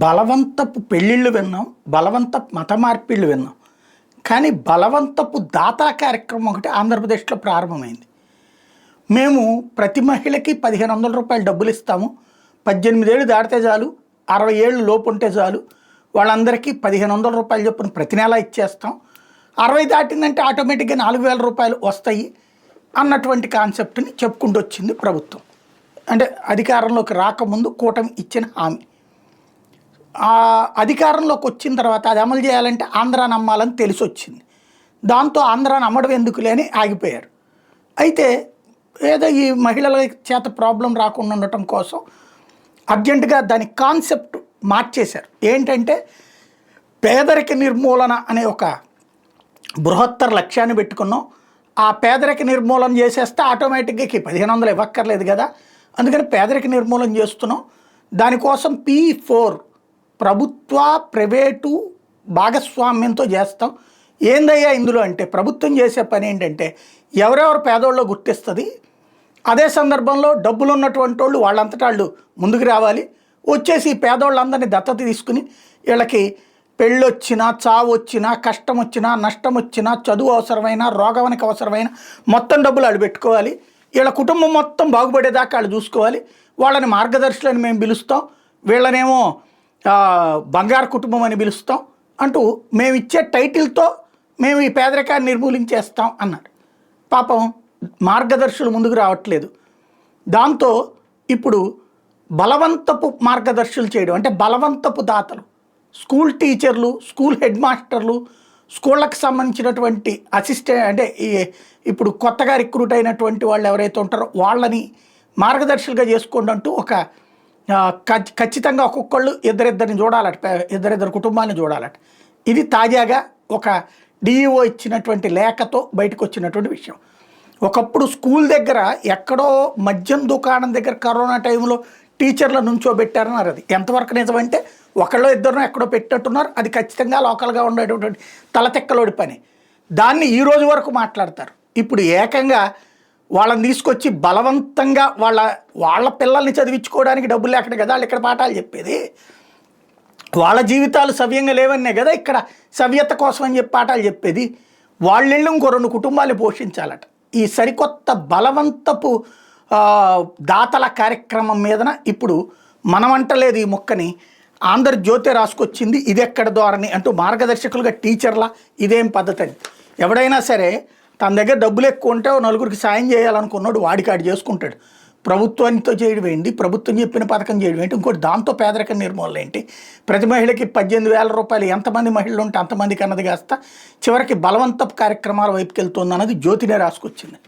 బలవంతపు పెళ్ళిళ్ళు విన్నాం, బలవంతపు మత మార్పిళ్ళు విన్నాం. కానీ బలవంతపు దాతల కార్యక్రమం ఒకటి ఆంధ్రప్రదేశ్లో ప్రారంభమైంది. మేము ప్రతి మహిళకి 1500 రూపాయలు డబ్బులు ఇస్తాము. 18 ఏళ్ళు దాటితే చాలు, 60 ఏళ్ళు లోపు ఉంటే చాలు, వాళ్ళందరికీ 1500 రూపాయలు చొప్పున ప్రతి నెల ఇచ్చేస్తాం. 60 దాటిందంటే ఆటోమేటిక్గా 4000 రూపాయలు వస్తాయి అన్నటువంటి కాన్సెప్ట్ని చెప్పుకుంటూ వచ్చింది ప్రభుత్వం. అంటే అధికారంలోకి రాకముందు కూటమి ఇచ్చిన హామీ. అధికారంలోకి వచ్చిన తర్వాత అది అమలు చేయాలంటే ఆంధ్రా నమ్మాలని తెలిసి వచ్చింది. దాంతో ఆంధ్రా నమ్మడం ఎందుకులే అని ఆగిపోయారు. అయితే ఏదో ఈ మహిళల చేత ప్రాబ్లం రాకుండా ఉండటం కోసం అర్జెంటుగా దాని కాన్సెప్ట్ మార్చేశారు. ఏంటంటే పేదరిక నిర్మూలన అనే ఒక బృహత్తర లక్ష్యాన్ని పెట్టుకున్నాం. ఆ పేదరిక నిర్మూలన చేసేస్తే ఆటోమేటిక్గా 1500 ఇవ్వక్కర్లేదు కదా, అందుకని పేదరిక నిర్మూలన చేస్తున్నాం. దానికోసం P4 ప్రభుత్వ ప్రైవేటు భాగస్వామ్యంతో చేస్తాం. ఏందయ్యా ఇందులో అంటే ప్రభుత్వం చేసే పని ఏంటంటే ఎవరెవరు పేదోళ్ళో గుర్తిస్తుంది. అదే సందర్భంలో డబ్బులు ఉన్నటువంటి వాళ్ళు వాళ్ళంతటా వాళ్ళు ముందుకు రావాలి, వచ్చేసి పేదోళ్ళందరినీ దత్తత తీసుకుని వీళ్ళకి పెళ్ళొచ్చినా, చావు వచ్చినా, కష్టం వచ్చినా, నష్టం వచ్చినా, చదువు అవసరమైన, రోగానికి అవసరమైన మొత్తం డబ్బులు వాళ్ళు పెట్టుకోవాలి. వీళ్ళ కుటుంబం మొత్తం బాగుపడేదాకా వాళ్ళు చూసుకోవాలి. వాళ్ళని మార్గదర్శులని మేము పిలుస్తాం, వీళ్ళనేమో బంగారు కుటుంబం అని పిలుస్తాం అంటూ మేము ఇచ్చే టైటిల్తో మేము ఈ పేదరికాన్ని నిర్మూలించేస్తాం అన్నారు. పాపం మార్గదర్శులు ముందుకు రావట్లేదు. దాంతో ఇప్పుడు బలవంతపు మార్గదర్శులు చేయడం అంటే బలవంతపు దాతలు, స్కూల్ టీచర్లు, స్కూల్ హెడ్ మాస్టర్లు, స్కూళ్ళకి సంబంధించినటువంటి అంటే ఇప్పుడు కొత్తగా రిక్రూట్ అయినటువంటి వాళ్ళు ఎవరైతే ఉంటారో వాళ్ళని మార్గదర్శులుగా చేసుకోండి అంటూ ఒక ఖచ్చితంగా ఒక్కొక్కళ్ళు ఇద్దరిద్దరిని చూడాలట, ఇద్దరిద్దరు కుటుంబాన్ని చూడాలట. ఇది తాజాగా ఒక డిఈఓ ఇచ్చినటువంటి లేఖతో బయటకు వచ్చినటువంటి విషయం. ఒకప్పుడు స్కూల్ దగ్గర ఎక్కడో మద్యం దుకాణం దగ్గర కరోనా టైంలో టీచర్ల నుంచోబెట్టారన్నారు. అది ఎంతవరకు నిజమంటే ఒకళ్ళో ఇద్దరు ఎక్కడో పెట్టట్టున్నారు. అది ఖచ్చితంగా లోకల్గా ఉండేటటువంటి తలతెక్కలోడి పని. దాన్ని ఈ రోజు వరకు మాట్లాడతారు. ఇప్పుడు ఏకంగా వాళ్ళని తీసుకొచ్చి బలవంతంగా వాళ్ళ పిల్లల్ని చదివించుకోవడానికి డబ్బులు లేకుండా కదా వాళ్ళు ఇక్కడ పాఠాలు చెప్పేది. వాళ్ళ జీవితాలు సవ్యంగా లేవనే కదా ఇక్కడ సవ్యత కోసం అని చెప్పి పాఠాలు చెప్పేది. వాళ్ళెళ్ళు ఇంకో 2 కుటుంబాలు పోషించాలట. ఈ సరికొత్త బలవంతపు దాతల కార్యక్రమం మీదన ఇప్పుడు మనమంటలేదు ఈ మొక్కని, ఆంధ్రజ్యోతి రాసుకొచ్చింది. ఇది ఎక్కడ ధోరణి అంటూ మార్గదర్శకులుగా టీచర్ల ఇదేం పద్ధతి అని. ఎవడైనా సరే తన దగ్గర డబ్బులు ఎక్కువ ఉంటే నలుగురికి సాయం చేయాలనుకున్నాడు, వాడికాడు చేసుకుంటాడు. ప్రభుత్వంతో చేయడం ఏంటి, ప్రభుత్వం చెప్పిన పథకం చేయడం ఏంటి, ఇంకోటి దాంతో పేదరిక నిర్మూలన ఏంటి. ప్రతి మహిళకి 18,000 రూపాయలు ఎంతమంది మహిళలు ఉంటే అంతమందికి అన్నది కాస్త చివరికి బలవంతపు కార్యక్రమాల వైపుకి వెళ్తుంది అన్నది జ్యోతినే రాసుకొచ్చింది.